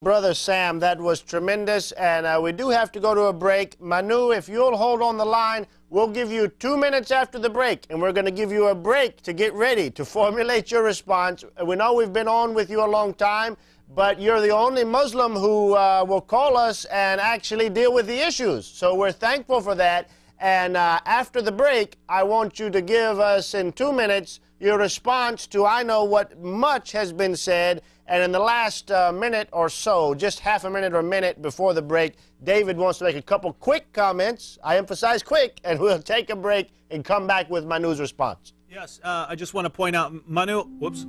Brother Sam, that was tremendous, and we do have to go to a break. Manu, if you'll hold on the line, we'll give you 2 minutes after the break, and we're going to give you a break to get ready to formulate your response. We know we've been on with you a long time, but you're the only Muslim who will call us and actually deal with the issues. So we're thankful for that. And after the break, I want you to give us in 2 minutes your response to I know what much has been said. And in the last minute or so, just half a minute or a minute before the break, David wants to make a couple quick comments. I emphasize quick, and we'll take a break and come back with Manu's response. Yes, I just want to point out, Manu, whoops.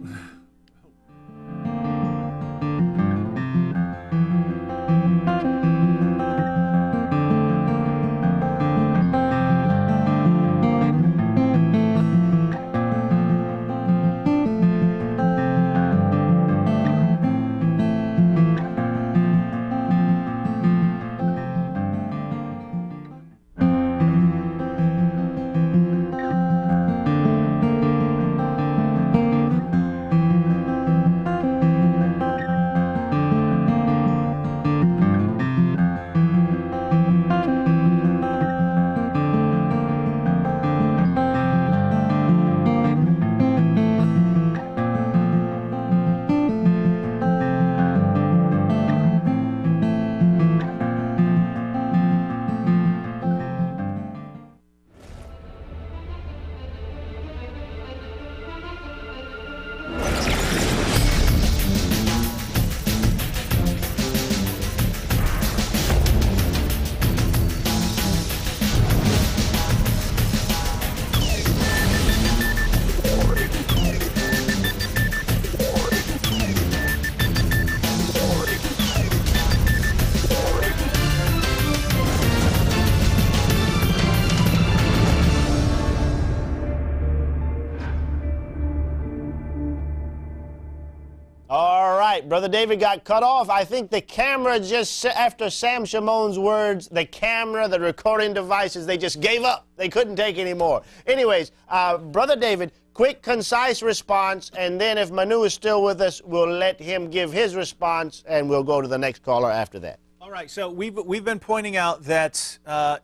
Brother David got cut off. I think the camera just, after Sam Shamoun's words, the camera, the recording devices, they just gave up. They couldn't take any more. Anyways, Brother David, quick, concise response, and then if Manu is still with us, we'll let him give his response, and we'll go to the next caller after that. All right, so we've been pointing out that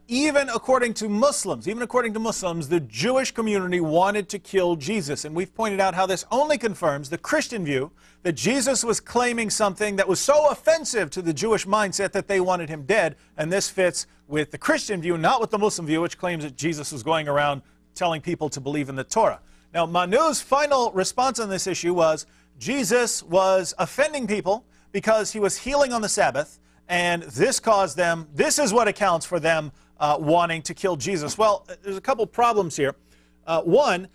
even according to Muslims, the Jewish community wanted to kill Jesus. And we've pointed out how this only confirms the Christian view that Jesus was claiming something that was so offensive to the Jewish mindset that they wanted him dead. And this fits with the Christian view, not with the Muslim view, which claims that Jesus was going around telling people to believe in the Torah. Now, Manu's final response on this issue was Jesus was offending people because he was healing on the Sabbath. And this caused them, this is what accounts for them wanting to kill Jesus. Well, there's a couple problems here. One,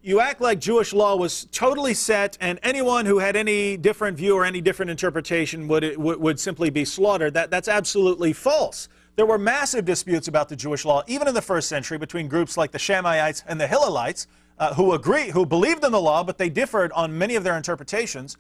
you act like Jewish law was totally set and anyone who had any different view or any different interpretation would simply be slaughtered. That's absolutely false. There were massive disputes about the Jewish law, even in the first century, between groups like the Shammaites and the Hillelites, who believed in the law, but they differed on many of their interpretations.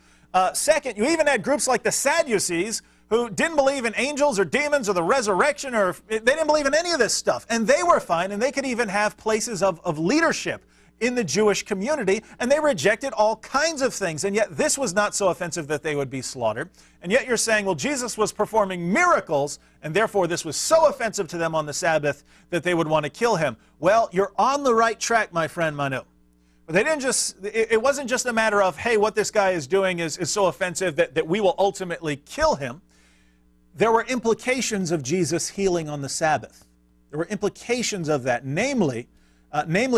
Second, you even had groups like the Sadducees, who didn't believe in angels or demons or the resurrection, or they didn't believe in any of this stuff. And they were fine, and they could even have places of leadership in the Jewish community, and they rejected all kinds of things. And yet this was not so offensive that they would be slaughtered. And yet you're saying, well, Jesus was performing miracles, and therefore this was so offensive to them on the Sabbath that they would want to kill him. Well, you're on the right track, my friend Manu. But they didn't just, it wasn't just a matter of, hey, what this guy is doing is so offensive that we will ultimately kill him. There were implications of Jesus healing on the Sabbath. There were implications of that, namely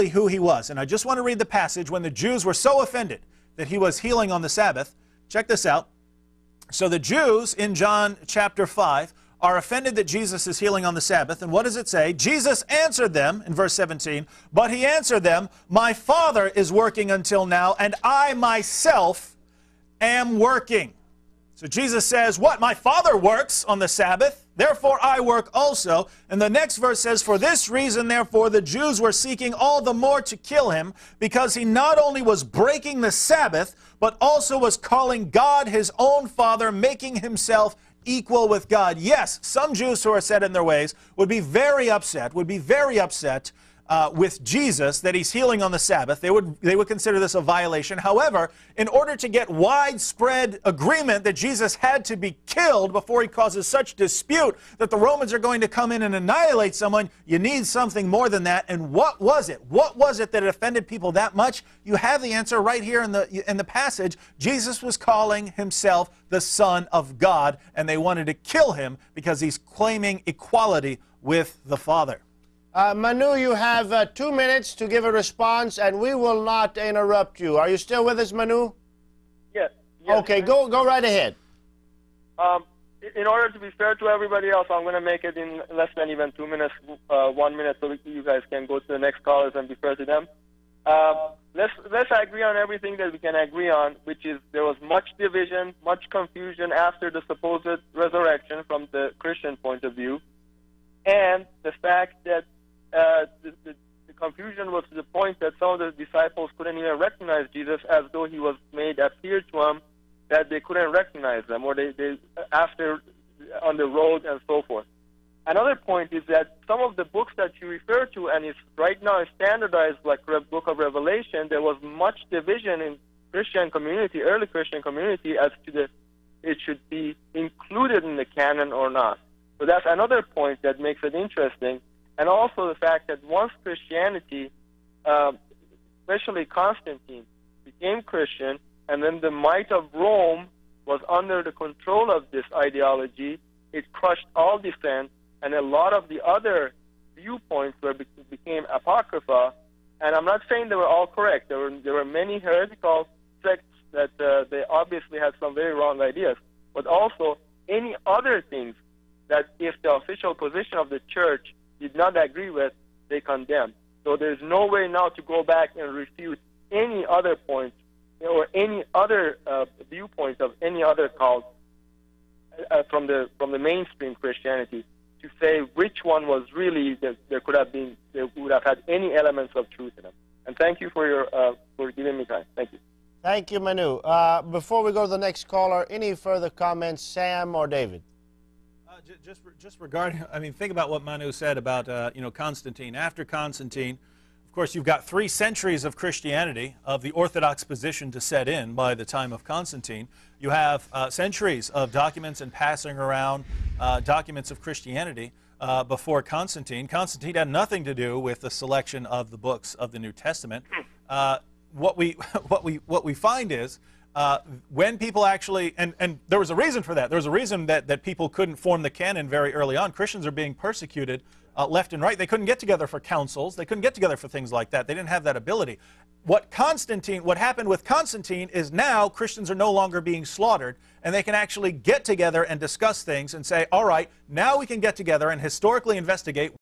who he was. And I just want to read the passage when the Jews were so offended that he was healing on the Sabbath. Check this out. So the Jews in John chapter 5 are offended that Jesus is healing on the Sabbath. And what does it say? Jesus answered them, in verse 17, but he answered them, my Father is working until now, and I myself am working. So Jesus says, what? My Father works on the Sabbath, therefore I work also. And the next verse says, for this reason, therefore, the Jews were seeking all the more to kill him, because he not only was breaking the Sabbath, but also was calling God his own Father, making himself equal with God. Yes, some Jews who are set in their ways would be very upset with Jesus, that he's healing on the Sabbath. They would consider this a violation. However, in order to get widespread agreement that Jesus had to be killed before he causes such dispute that the Romans are going to come in and annihilate someone, you need something more than that. And what was it? What was it that offended people that much? You have the answer right here in the passage. Jesus was calling himself the Son of God, and they wanted to kill him because he's claiming equality with the Father. Manu, you have 2 minutes to give a response, and we will not interrupt you. Are you still with us, Manu? Yes. Okay, go right ahead. In order to be fair to everybody else, I'm going to make it in less than even 2 minutes, 1 minute, so you guys can go to the next callers and be fair to them. Let's agree on everything that we can agree on, which is there was much division, much confusion after the supposed resurrection from the Christian point of view, and the fact that the confusion was to the point that some of the disciples couldn't even recognize Jesus, as though he was made appear to them that they couldn't recognize them, or they after on the road and so forth. Another point is that some of the books that you refer to, and it's right now standardized like Book of Revelation, there was much division in Christian community, early Christian community, as to it should be included in the canon or not. So that's another point that makes it interesting. And also the fact that once Christianity, especially Constantine, became Christian, and then the might of Rome was under the control of this ideology, it crushed all dissent, and a lot of the other viewpoints became apocrypha. And I'm not saying they were all correct. There were many heretical sects that they obviously had some very wrong ideas, but also any other things that if the official position of the church did not agree with, they condemned. So there's no way now to go back and refute any other point or any other viewpoint of any other cult from the mainstream Christianity to say which one was really that there would have had any elements of truth in them. And thank you for giving me time. Thank you. Thank you, Manu. Before we go to the next caller, any further comments, Sam or David? Just regarding, I mean, think about what Manu said about, Constantine. After Constantine, of course, you've got 3 centuries of Christianity, of the Orthodox position to set in by the time of Constantine. You have centuries of documents and passing around documents of Christianity before Constantine. Constantine had nothing to do with the selection of the books of the New Testament. What we find is when people actually, and there was a reason for that. There was a reason that people couldn't form the canon very early on. Christians are being persecuted left and right. They couldn't get together for councils. They couldn't get together for things like that. They didn't have that ability. What happened with Constantine is now Christians are no longer being slaughtered, and they can actually get together and discuss things and say, all right, now we can get together and historically investigate